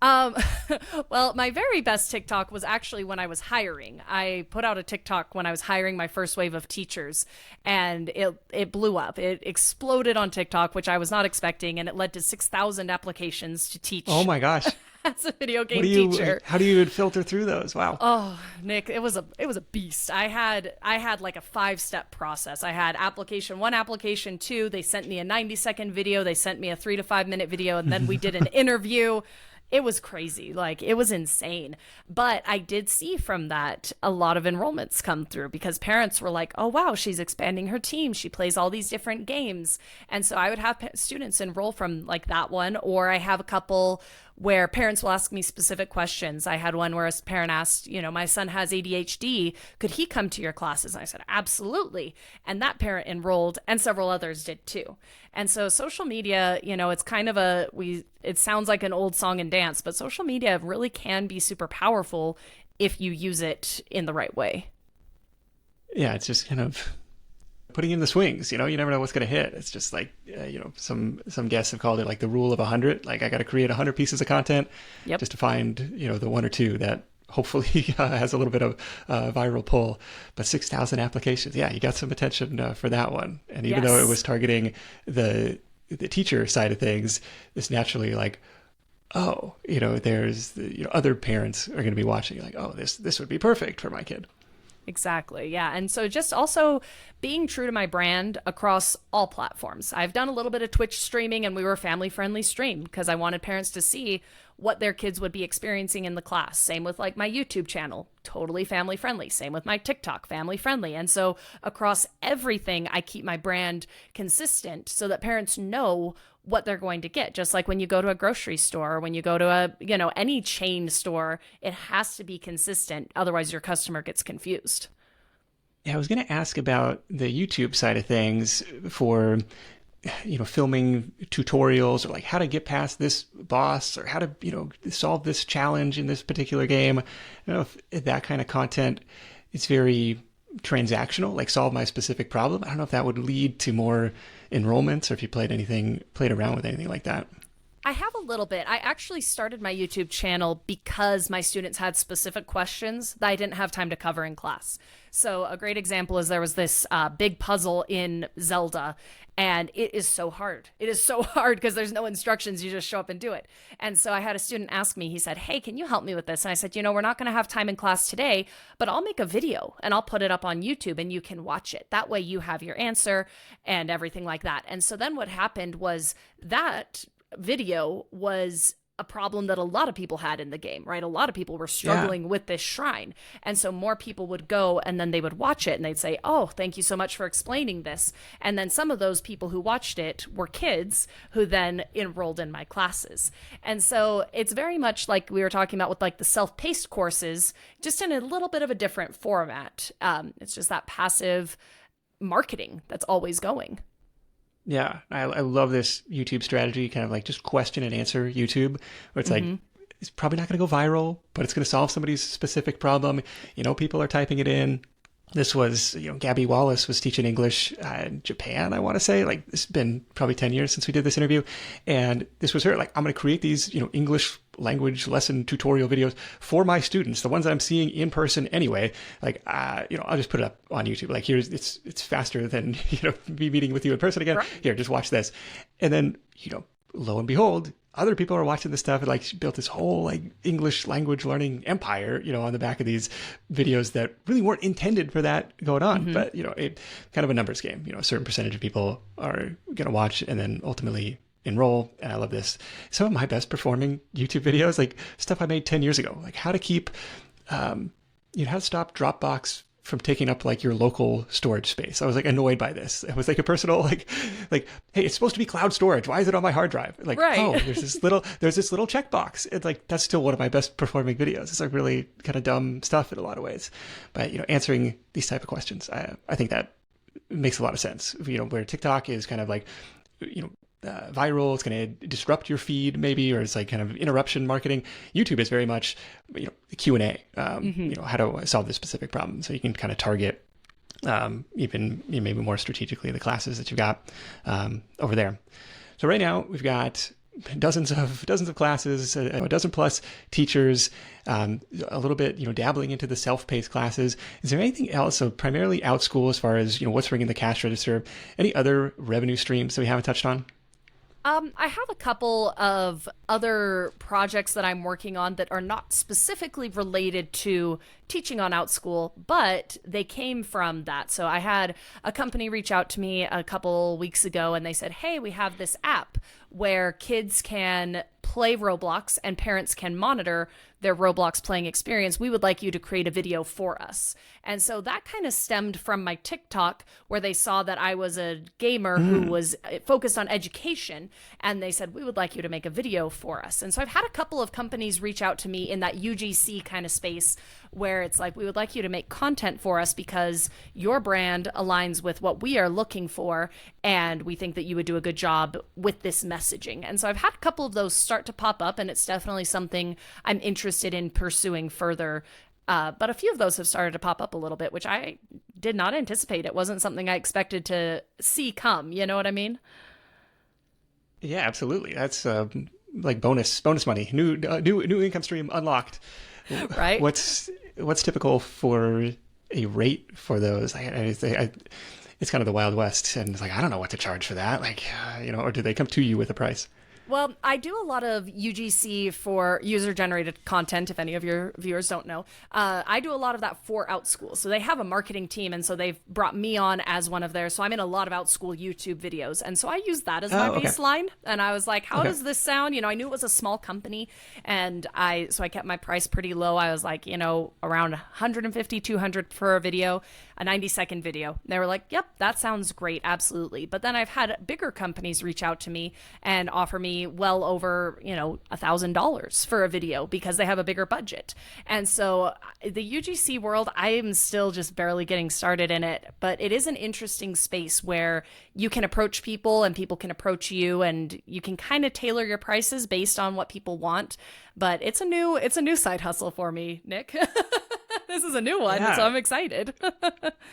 Well, my very best TikTok was actually when I was hiring. I put out a TikTok when I was hiring my first wave of teachers, and it blew up. It exploded on TikTok, which I was not expecting, and it led to 6,000 applications to teach. Oh my gosh. As a video game teacher. How do you even filter through those? Wow. Oh, Nick, it was a beast. I had like a 5-step process. I had application 1, application 2. They sent me a 90-second video. They sent me a 3 to 5 minute video, and then we did an interview. It was crazy. It was insane. But I did see from that a lot of enrollments come through because parents were like, oh, wow, she's expanding her team. She plays all these different games. And so I would have students enroll from that one, or I have a couple where parents will ask me specific questions. I had one where a parent asked, my son has ADHD. Could he come to your classes? And I said, absolutely. And that parent enrolled, and several others did too. And so social media, it's kind of it sounds like an old song and dance, but social media really can be super powerful if you use it in the right way. Yeah, it's just kind of putting in the swings, you never know what's going to hit. It's just some guests have called it the rule of 100. I got to create 100 pieces of content just to find, the 1 or 2 that hopefully has a little bit of viral pull. But 6,000 applications. Yeah, you got some attention for that one. And even though it was targeting the teacher side of things, it's naturally there's other parents are going to be watching this would be perfect for my kid. Exactly. Yeah. And so just also being true to my brand across all platforms. I've done a little bit of Twitch streaming, and we were a family-friendly stream because I wanted parents to see what their kids would be experiencing in the class. Same with my YouTube channel, totally family-friendly. Same with my TikTok, family-friendly. And so across everything, I keep my brand consistent so that parents know what they're going to get. Just like when you go to a grocery store or when you go to any chain store, it has to be consistent. Otherwise your customer gets confused. Yeah, I was going to ask about the YouTube side of things for filming tutorials or like how to get past this boss or how to, solve this challenge in this particular game. I don't know if that kind of content is very transactional, like solve my specific problem. I don't know if that would lead to more enrollments or if you played around with anything like that. I have a little bit. I actually started my YouTube channel because my students had specific questions that I didn't have time to cover in class. So a great example is there was this big puzzle in Zelda, and it is so hard. It is so hard because there's no instructions. You just show up and do it. And so I had a student ask me, he said, hey, can you help me with this? And I said, we're not going to have time in class today, but I'll make a video and I'll put it up on YouTube and you can watch it. That way you have your answer and everything like that. And so then what happened was that video was a problem that a lot of people had in the game, right? A lot of people were struggling with this shrine. And so more people would go and then they would watch it and they'd say, oh, thank you so much for explaining this. And then some of those people who watched it were kids who then enrolled in my classes. And so it's very much like we were talking about with like the self-paced courses, just in a little bit of a different format. It's just that passive marketing that's always going. Yeah, I love this YouTube strategy, kind of like just question and answer YouTube, where it's like, it's probably not going to go viral, but it's going to solve somebody's specific problem. People are typing it in. This was, Gabby Wallace was teaching English in Japan, I want to say. Like, it's been probably 10 years since we did this interview. And this was her, like, I'm going to create these, English language lesson tutorial videos for my students, the ones that I'm seeing in person anyway. Like, I'll just put it up on YouTube. Like, it's faster than, me meeting with you in person again. Right. Here, just watch this. And then, lo and behold, other people are watching this stuff and like she built this whole like English language learning empire, on the back of these videos that really weren't intended for that going on. But, it kind of a numbers game, a certain percentage of people are going to watch and then ultimately enroll. And I love this. Some of my best performing YouTube videos, like stuff I made 10 years ago, like how to keep, how to stop Dropbox from taking up like your local storage space. I was like annoyed by this. It was like a personal like, hey, it's supposed to be cloud storage. Why is it on my hard drive? Like, right. Oh, there's this little checkbox. It's like, that's still one of my best performing videos. It's like really kind of dumb stuff in a lot of ways. But, answering these type of questions, I think that makes a lot of sense. Where TikTok is kind of like, viral, it's going to disrupt your feed maybe, or it's like kind of interruption marketing. YouTube is very much, the Q&A, how to solve this specific problem. So you can kind of target even maybe more strategically the classes that you've got over there. So right now we've got dozens of classes, a dozen plus teachers, a little bit, dabbling into the self-paced classes. Is there anything else? So primarily OutSchool as far as, what's ringing the cash register, any other revenue streams that we haven't touched on? I have a couple of other projects that I'm working on that are not specifically related to teaching on OutSchool, but they came from that. So I had a company reach out to me a couple weeks ago and they said, hey, we have this app where kids can play Roblox and parents can monitor their Roblox playing experience. We would like you to create a video for us. And so that kind of stemmed from my TikTok where they saw that I was a gamer who was focused on education. And they said, we would like you to make a video for us. And so I've had a couple of companies reach out to me in that UGC kind of space where it's like, we would like you to make content for us because your brand aligns with what we are looking for. And we think that you would do a good job with this messaging. And so I've had a couple of those start to pop up, and it's definitely something I'm interested in pursuing further. But a few of those have started to pop up a little bit, which I did not anticipate. It wasn't something I expected to see come. You know what I mean? Yeah, absolutely. That's like bonus money, new income stream unlocked. Right. What's typical for a rate for those? It's kind of the Wild West, and it's like I don't know what to charge for that. Like, or do they come to you with a price? Well, I do a lot of UGC for user-generated content, if any of your viewers don't know. I do a lot of that for OutSchool. So they have a marketing team, and so they've brought me on as one of theirs. So I'm in a lot of OutSchool YouTube videos. And so I use that as my baseline. And I was like, how does this sound? I knew it was a small company, and so I kept my price pretty low. I was like, around 150, 200 for a video. a 90-second video. They were like, yep, that sounds great. Absolutely. But then I've had bigger companies reach out to me and offer me well over, $1,000 for a video because they have a bigger budget. And so the UGC world, I am still just barely getting started in it, but it is an interesting space where you can approach people and people can approach you, and you can kind of tailor your prices based on what people want. But it's a new side hustle for me, Nick. This is a new one, so I'm excited.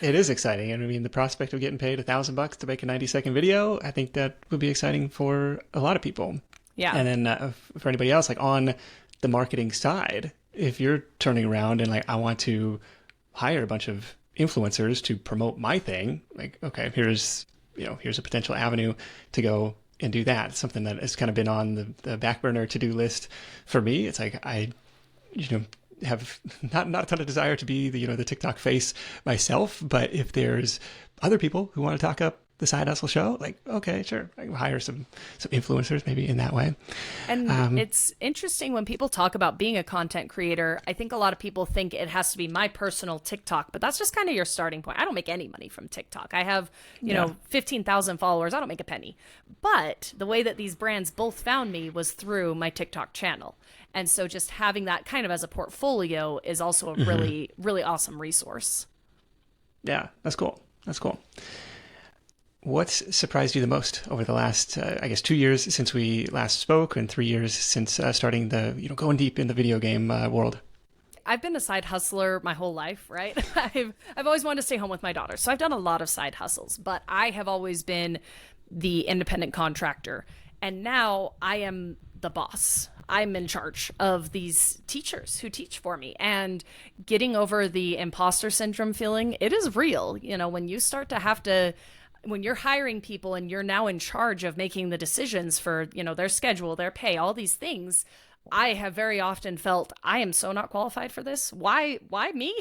It is exciting. And I mean, the prospect of getting paid $1,000 to make a 90-second video, I think that would be exciting for a lot of people. Yeah. And then for anybody else, like on the marketing side, if you're turning around and like, I want to hire a bunch of influencers to promote my thing, like, okay, here's a potential avenue to go and do that. It's something that has kind of been on the back burner to-do list for me. It's like, I have not a ton of desire to be the TikTok face myself, but if there's other people who want to talk up the Side Hustle show, like, okay, sure, I can hire some influencers maybe in that way. And it's interesting when people talk about being a content creator. I think a lot of people think it has to be my personal TikTok, but that's just kind of your starting point. I don't make any money from TikTok. I have 15,000 followers. I don't make a penny. But the way that these brands both found me was through my TikTok channel. And so just having that kind of as a portfolio is also a really, really awesome resource. Yeah, that's cool. What's surprised you the most over the last, 2 years since we last spoke, and 3 years since starting going deep in the video game world? I've been a side hustler my whole life, right? I've always wanted to stay home with my daughter. So I've done a lot of side hustles, but I have always been the independent contractor. And now I am the boss. I'm in charge of these teachers who teach for me, and getting over the imposter syndrome feeling, it is real. When you start to when you're hiring people and you're now in charge of making the decisions for, their schedule, their pay, all these things, I have very often felt I am so not qualified for this. Why me?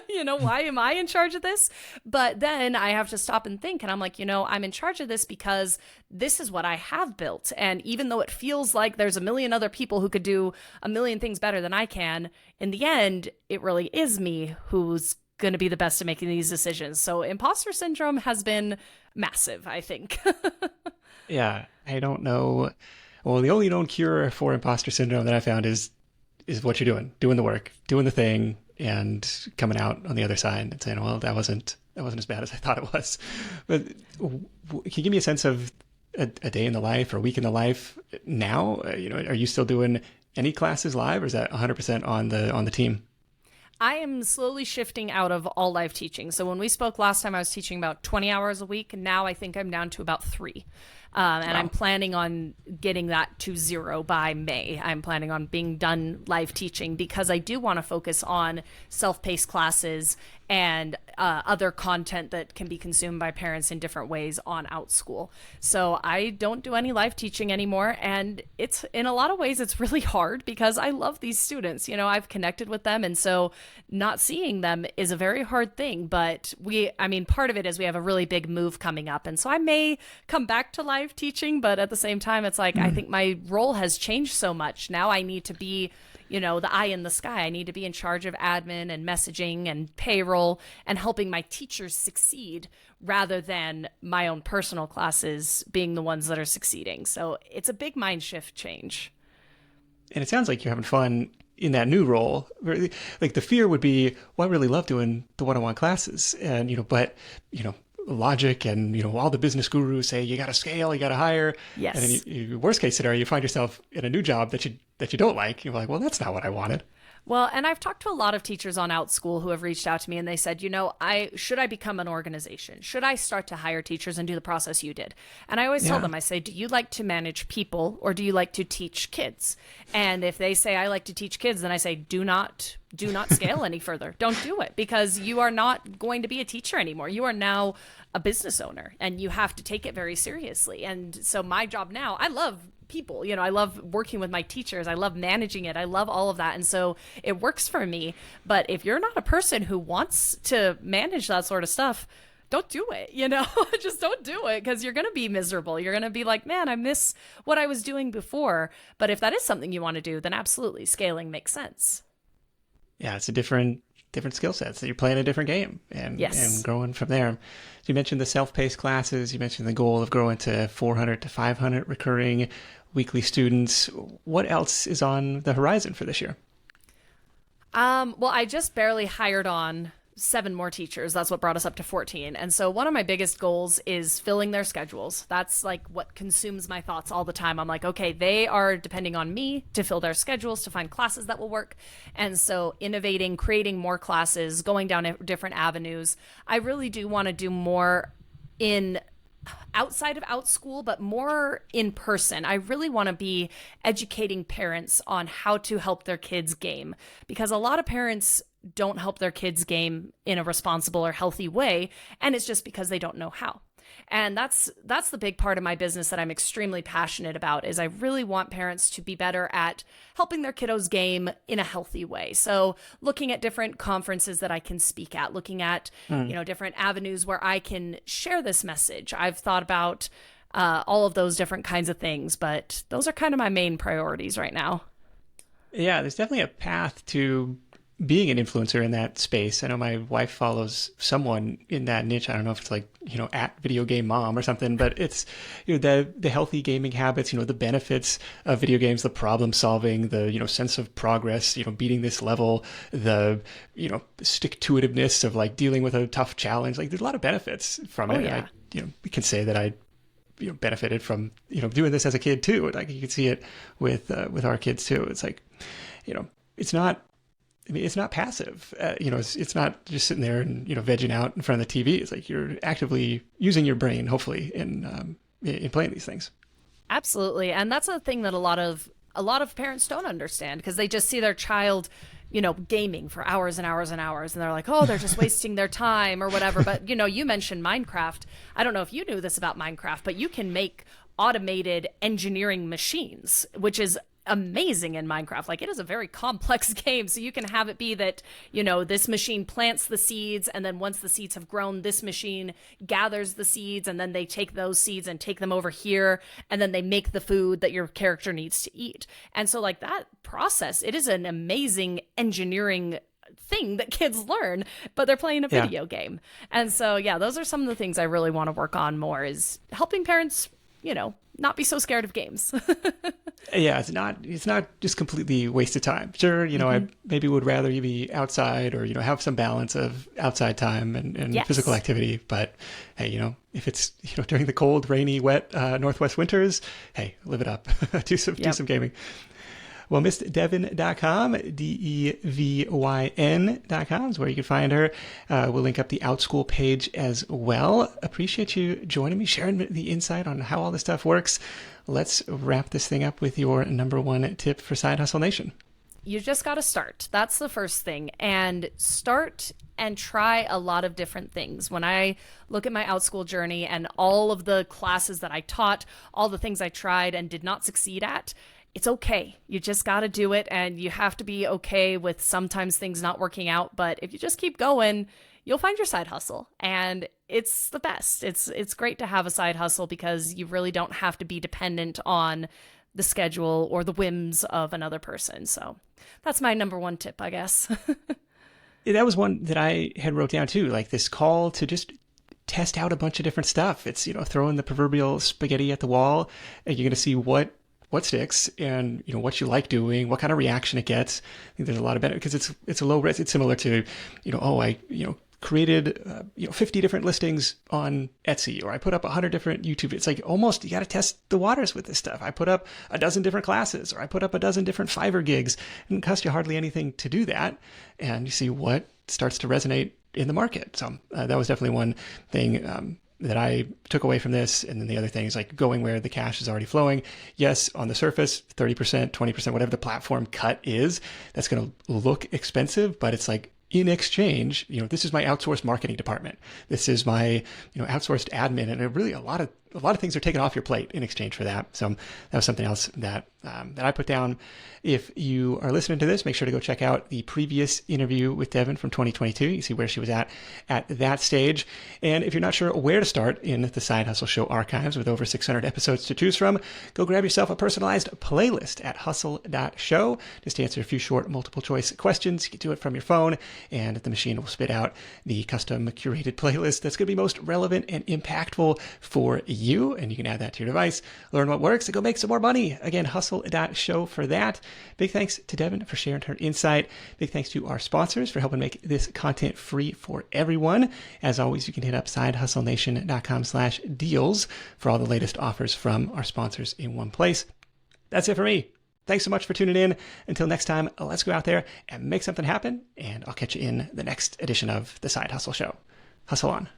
Why am I in charge of this? But then I have to stop and think, and I'm like, I'm in charge of this because this is what I have built. And even though it feels like there's a million other people who could do a million things better than I can, in the end, it really is me who's going to be the best at making these decisions. So imposter syndrome has been massive, I think. Yeah, I don't know. Well, the only known cure for imposter syndrome that I found is what you're doing the work, doing the thing, and coming out on the other side and saying, well, that wasn't as bad as I thought it was. But can you give me a sense of a day in the life or a week in the life now? Are you still doing any classes live, or is that 100% on the team? I am slowly shifting out of all live teaching. So when we spoke last time, I was teaching about 20 hours a week. Now I think I'm down to about 3. And I'm planning on getting that to 0 by May. I'm planning on being done live teaching because I do want to focus on self-paced classes and other content that can be consumed by parents in different ways on OutSchool. So I don't do any live teaching anymore. And it's, in a lot of ways, it's really hard because I love these students. I've connected with them. And so not seeing them is a very hard thing. But part of it is we have a really big move coming up. And so I may come back to live teaching, but at the same time, it's like, I think my role has changed so much. Now I need to be the eye in the sky. I need to be in charge of admin and messaging and payroll and helping my teachers succeed rather than my own personal classes being the ones that are succeeding. So it's a big mind shift change. And it sounds like you're having fun in that new role. Like the fear would be, well, I really love doing the one-on-one classes, and logic and all the business gurus say you got to scale, you got to hire. Yes. And then you worst case scenario, you find yourself in a new job that you don't like. You're like, well, that's not what I wanted. Well, and I've talked to a lot of teachers on OutSchool who have reached out to me and they said, should I become an organization? Should I start to hire teachers and do the process you did? And I always tell them, I say, do you like to manage people or do you like to teach kids? And if they say I like to teach kids, then I say, do not scale any further. Don't do it, because you are not going to be a teacher anymore. You are now a business owner and you have to take it very seriously. And so my job now, I love people, I love working with my teachers. I love managing it. I love all of that. And so it works for me. But if you're not a person who wants to manage that sort of stuff, don't do it, just don't do it, because you're going to be miserable. You're going to be like, man, I miss what I was doing before. But if that is something you want to do, then absolutely scaling makes sense. Yeah, it's a different different skill sets, that you're playing a different game and growing from there. So you mentioned the self-paced classes. You mentioned the goal of growing to 400 to 500 recurring weekly students. What else is on the horizon for this year? Well, I just barely hired on 7 more teachers. That's what brought us up to 14. And so one of my biggest goals is filling their schedules. That's like what consumes my thoughts all the time. I'm like, okay, they are depending on me to fill their schedules, to find classes that will work. And so innovating, creating more classes, going down different avenues. I really do want to do more in outside of OutSchool, but more in person. I really want to be educating parents on how to help their kids game, because a lot of parents don't help their kids game in a responsible or healthy way, and it's just because they don't know how. And that's the big part of my business that I'm extremely passionate about, is I really want parents to be better at helping their kiddos game in a healthy way. So looking at different conferences that I can speak at, looking at different avenues where I can share this message. I've thought about all of those different kinds of things, but those are kind of my main priorities right now. Yeah, there's definitely a path to being an influencer in that space. I know my wife follows someone in that niche. I don't know if it's like, at Video Game Mom or something, but it's, the healthy gaming habits, the benefits of video games, the problem solving, the, sense of progress, beating this level, the, stick-to-itiveness of like dealing with a tough challenge. Like there's a lot of benefits from it. Yeah. And we can say that I benefited from, doing this as a kid too. Like you can see it with our kids too. It's like, it's not passive. It's not just sitting there and, vegging out in front of the TV. It's like you're actively using your brain, hopefully, in playing these things. Absolutely. And that's a thing that a lot of parents don't understand, because they just see their child, gaming for hours and hours and hours. And they're like, oh, they're just wasting their time or whatever. But, you mentioned Minecraft. I don't know if you knew this about Minecraft, but you can make automated engineering machines, which is amazing in Minecraft. Like, it is a very complex game. So you can have it be that, this machine plants the seeds, and then once the seeds have grown, this machine gathers the seeds, and then they take those seeds and take them over here, and then they make the food that your character needs to eat. And so like that process, it is an amazing engineering thing that kids learn, but they're playing a video game. And so, yeah, those are some of the things I really want to work on more, is helping parents, not be so scared of games. Yeah, it's not just completely wasted time. Sure, I maybe would rather you be outside or, have some balance of outside time and Yes. physical activity. But hey, if it's, during the cold, rainy, wet Northwest winters, hey, live it up. do some gaming. Well, MissDevyn.com, DEVYN.com is where you can find her. We'll link up the OutSchool page as well. Appreciate you joining me, sharing the insight on how all this stuff works. Let's wrap this thing up with your number one tip for Side Hustle Nation. You just got to start. That's the first thing. And start and try a lot of different things. When I look at my OutSchool journey and all of the classes that I taught, all the things I tried and did not succeed at, it's okay. You just got to do it, and you have to be okay with sometimes things not working out. But if you just keep going, you'll find your side hustle, and it's the best. It's great to have a side hustle, because you really don't have to be dependent on the schedule or the whims of another person. So that's my number one tip, I guess. That was one that I had wrote down too, like this call to just test out a bunch of different stuff. It's, throwing the proverbial spaghetti at the wall, and you're going to see what sticks and, what you like doing, what kind of reaction it gets. I think there's a lot of benefit, because it's a low risk. It's similar to, I created, 50 different listings on Etsy, or I put up 100 different YouTube. It's like almost, you got to test the waters with this stuff. I put up a dozen different classes, or I put up a dozen different Fiverr gigs. It didn't cost you hardly anything to do that. And you see what starts to resonate in the market. So that was definitely one thing, that I took away from this. And then the other thing is like going where the cash is already flowing. Yes, on the surface, 30%, 20%, whatever the platform cut is, that's going to look expensive, but it's like, in exchange, this is my outsourced marketing department. This is my, outsourced admin, and really a lot of a lot of things are taken off your plate in exchange for that. So that was something else that I put down. If you are listening to this, make sure to go check out the previous interview with Devyn from 2022. You see where she was at that stage. And if you're not sure where to start in the Side Hustle Show archives with over 600 episodes to choose from, go grab yourself a personalized playlist at hustle.show. Just answer a few short multiple choice questions. You can do it from your phone, and the machine will spit out the custom curated playlist that's going to be most relevant and impactful for you. And you can add that to your device, learn what works, and go make some more money. Again, hustle.show for that. Big thanks to Devyn for sharing her insight. Big thanks to our sponsors for helping make this content free for everyone. As always, you can hit up sidehustlenation.com/deals for all the latest offers from our sponsors in one place. That's it for me. Thanks so much for tuning in. Until next time, let's go out there and make something happen, and I'll catch you in the next edition of the Side Hustle Show. Hustle on.